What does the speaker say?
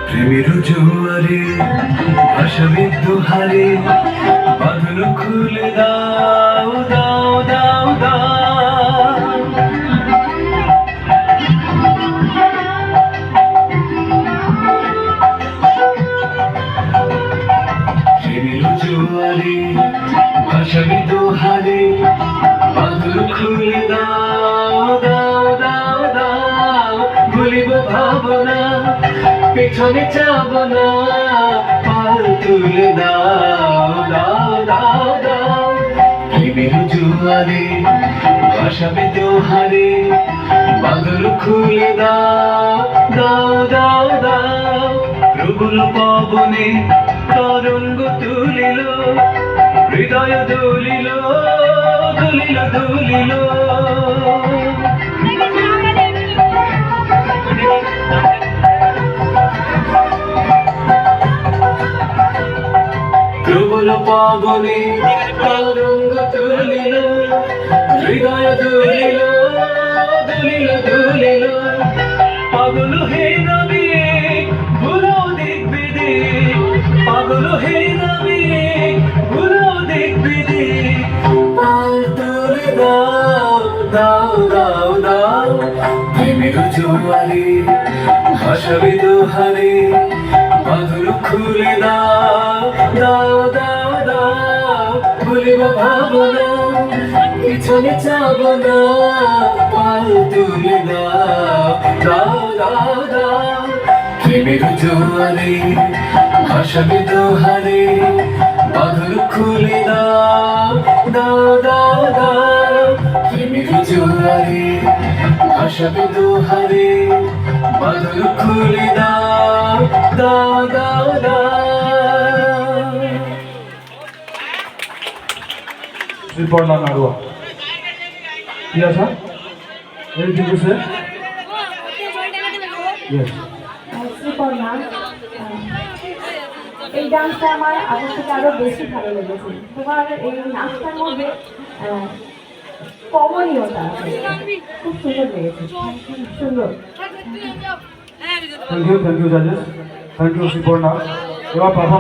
প্রেমের জোয়ারে ভাসাবে দুহারে বাঁধন খুলে দাও দাও দাও দাও। প্রেমের জোয়ারে ভাসাবে দুহারে বাঁধন খুলে দাও দাও দাও দাও। ভুলিব ভাবনা পেছনে যাব না, পাল তুলে দাও দাও দাও দাও। প্রেমের জোয়ারে ভাসাবে দোহারে বাদল খুলে দাও দাও দাও দাও। প্রবল পবনে তরঙ্গ তুলিল, হৃদয় দুলিল দুলিল দুলিল। প্রবল পবনে তরঙ্গ তুলিল, হৃদয় দুলিল দুলিল দুলিল। পাগল হে নবী ভুলো দেখবে দিক, পাগল হে নবী ভুলো দেখবে দিক। পাল তুলে দাও দাও দাও দাও। প্রেমের জোয়ারে ভাসাবে দোহারে বাঁধন খুলে দাও দাও দাও দাও। ভুলিব ভাবনা পিছনে যাব না, পাল তুলে দাও দাও দাও দাও। প্রেমের জোয়ারে ভাসাবে দোহারে বাঁধন খুলে দাও দাও দাও দাও। প্রেমের জোয়ারে ভাসাবে দোহারে বাঁধন খুলে দাও দাও দাও দাও। শ্রীপর্ণা নাড়ুয়া কি আছে এই দিকে শ্রীপর্ণা, এই ডান্সটা আমার আগের থেকে আরো বেশি ভালো লেগেছে। তোমার এই নাচটার মধ্যে কমনীয়তা আছে, খুব সুন্দর লেগেছে, সুন্দর। থ্যাংক ইউ জাজেস, থ্যাংক ইউ শ্রীপর্ণা। এবার